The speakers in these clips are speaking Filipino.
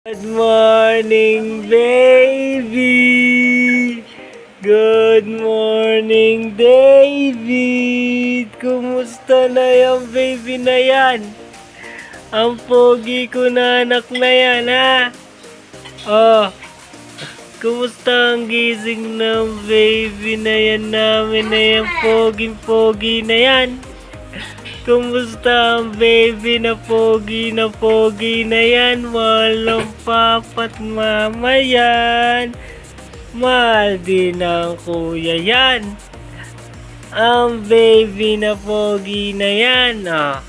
Good morning, baby! Good morning, David! Kumusta na yung baby na yan? Ang pogi ko na anak na yan, ha? Oh, kumusta ang gising ng baby na yan namin na yan? Pogi na yan? Kumusta ang baby na pogi na yan? Walang papat mama yan. Mahal din ang kuya yan. Ang baby na pogi na yan. Oh.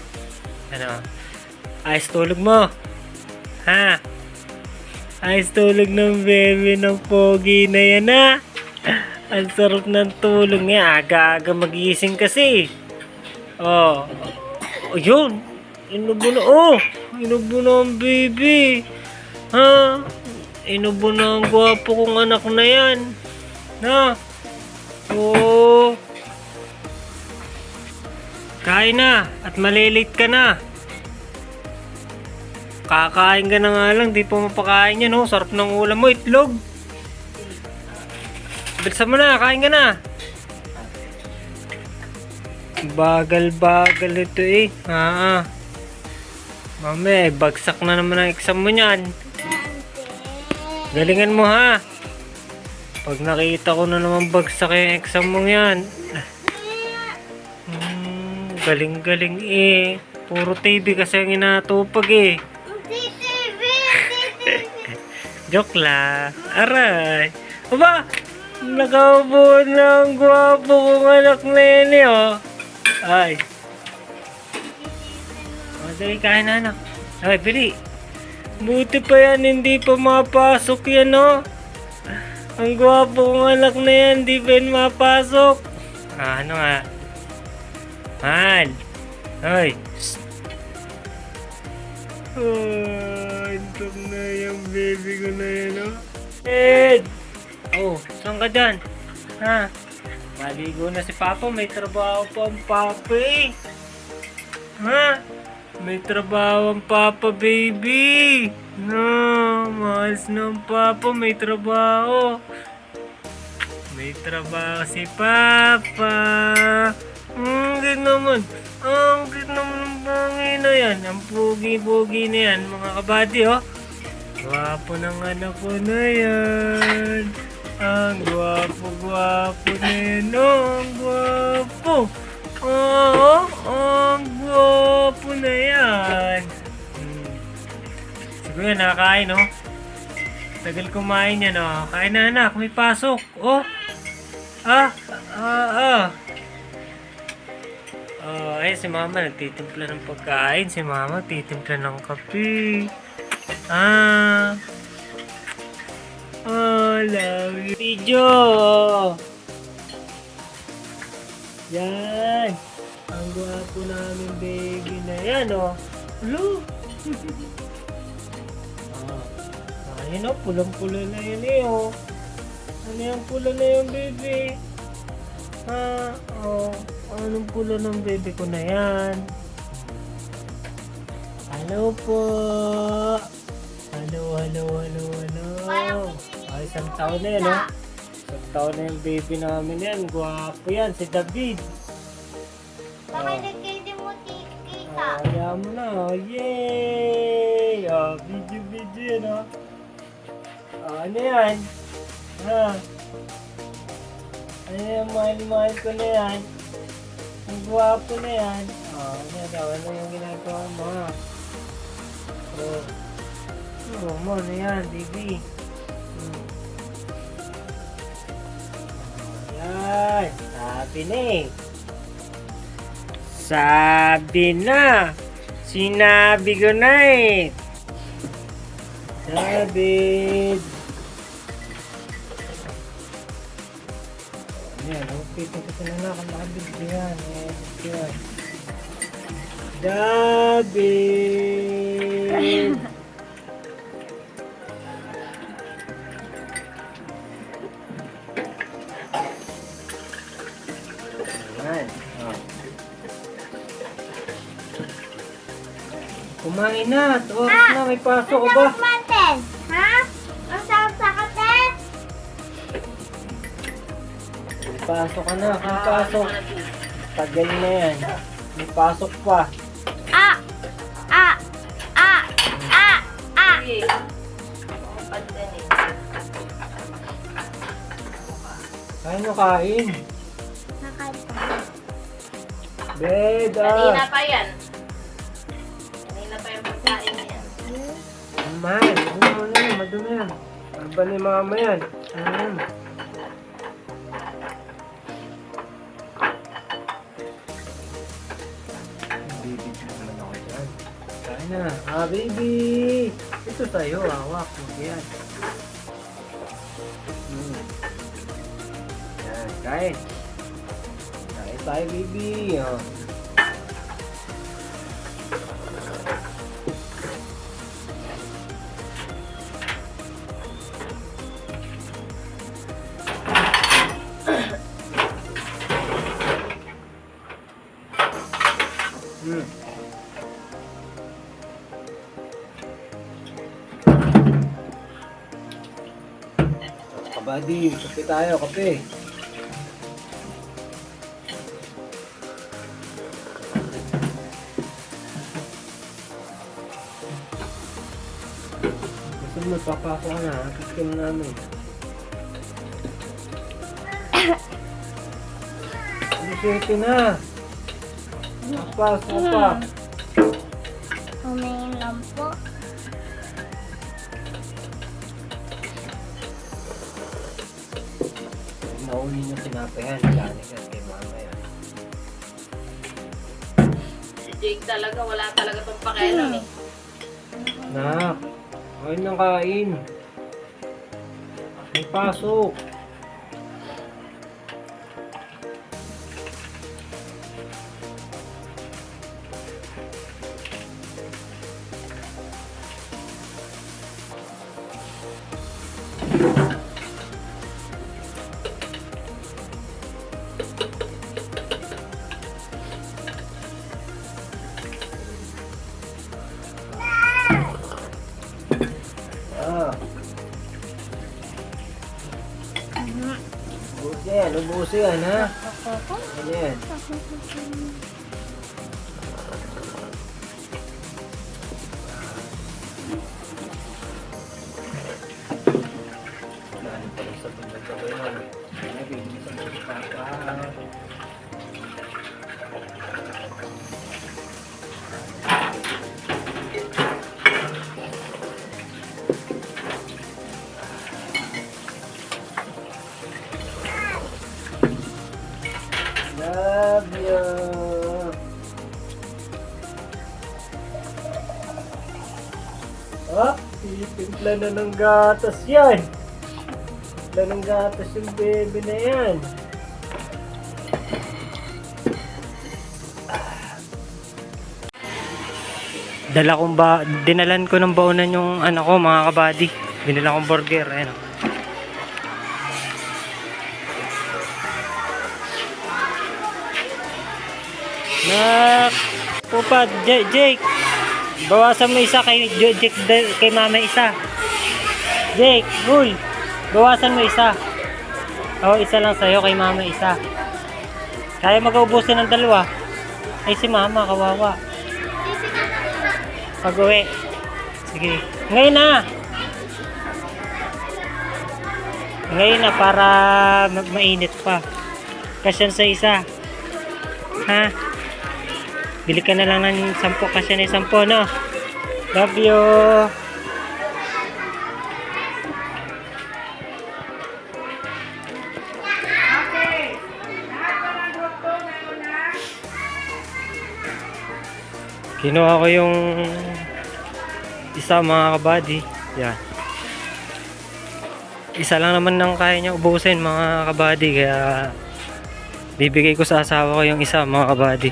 Ano? Ayos tulog mo. Ha? Ayos tulog ng baby ng pogi na yan, ha? Ang sarap ng tulog niya. Aga-aga magising kasi. Oh. Ayun. Inubo na. Oh. Inubo na ang baby. Ha? Inubo na ang gwapo kong anak na yan. Ha? Oh. Kain na. At malilate ka na. Kakain ka na nga lang. Di pa mapakain yan. Oh. Sarap ng ulam mo. Itlog. Bilisan mo na. Kain ka na. Bagal ito eh. Mami, bagsak na naman ang exam mo niyan. Galingan mo, ha. Pag nakita ko na naman bagsak yung exam mo yan. Galing eh. Puro TV kasi ang inatupag eh. Joke lang. Aray. Aba, nakaupo na ang gwapo kong anak na yan eh, oh. Ay. Madali kain na, anak. Ay, bili. Buti pa yan, hindi pa mapasok yan, no? Ang gwapo kong anak na yan, hindi pa yan mapasok. Ano nga? Man. Ay. Antok na yung baby ko na yan, no? Ed! Oh, saan ka dyan? Ha? Maligo na si Papa, may trabaho pa ang Papa eh. Ha? May trabaho ang Papa, baby. No, mahals na ang Papa, may trabaho. May trabaho si Papa. Gano'n naman. Ang gano'n naman ang bangi na yan. Ang pogi-pogi na yan, mga kabady, oh. Gwapo ng anak ko na yan. Ang gwapo na yan, oh. Ang gwapo. Oo, ang gwapo na yan. Siguro yan, nakakain, oh. Tagal kumain yan, oh. Kain na, anak, may pasok, oh. Ay, si Mama nagtitimpla ng pagkain. Si Mama nagtitimpla ng kape. Love you. Video. Yan. Ang gwapo namin baby na yan, oh. Hello. Ayun, oh. Pulang-pula na yun, eh, oh. Ano yung pula na yung baby? Oh. Anong pula ng baby ko na yan? Hello po. Hello. Ay, isang taon na yan, no? Isang taon na yung baby namin yan. Gwapo yan, si David. Nagkaitin mo tita. Kaya mo na, oh. Yay! Video yan, oh. Ano yan? Ano yan, mahal ko na yan. Ang gwapo na yan. Ano yung ginagawa mo, ha? Mo na yan, baby. Yan. Sabi na eh. Sabi na. Sinabi ko na eh. David. Ayan, okay. Kasi na nakalabig yan. David. Ayan. Kumain na. Oras na. May pasok ka ba? Manten. May pasok ka na. May pasok. Tagal na yan. May pasok pa. Ah! Ah! Ah! Ah! Ah! Sige. Kapad din eh. Kain nyo kain. Nakain pa. Bed, Kanina pa yan. Kanina pa yung pagkain na yan. Mahal. Ano yan? Madumi yan. Arba ni mama yan. Baby, naman ako dyan. Kain na. Baby! Ito sa'yo, hawak. Huwag yan. Yan, kain. Kain tayo, baby. Kabady, kape tayo, kape. Gusto mo, papasok ka na. Kiskin namin. Bisete na. Papasok pa. Umayin lang po. Nauli niyo sinapayan. Galing yan kay mama yan. Si Jake talaga, wala talaga itong pakialam eh. Nak, kain ng kain. May pasok. Ubus yan, ha? Ano yan? Dahil pa rin sa pagkakawin yan. Nabibig sa pagkakawin. Love you. Ah, timpla na ng gatas yan. Timpla ng gatas yung baby na yan. Dinalan ko ng baunan yung anak ko, mga kabady. Binila kong burger, ayun. Nak, Pupad, Jake. Bawasan mo isa kay Jake, kay mama isa. Jake, Bull. Bawasan mo isa. Oo, isa lang sa'yo, kay mama isa. Kaya mag-uubusin ng dalawa. Ay, si mama, kawawa. Pag-uwi. Sige. Ngayon na. Ngayon na para mainit pa. Kasyan sa isa. Ha? Bili ka na lang ng 10 kasyan ng 10, no? Love you. Kinuha ko yung isa, mga kabady. Yan. Isa lang naman nang kaya niya ubusin, mga kabady. Kaya bibigay ko sa asawa ko yung isa, mga kabady.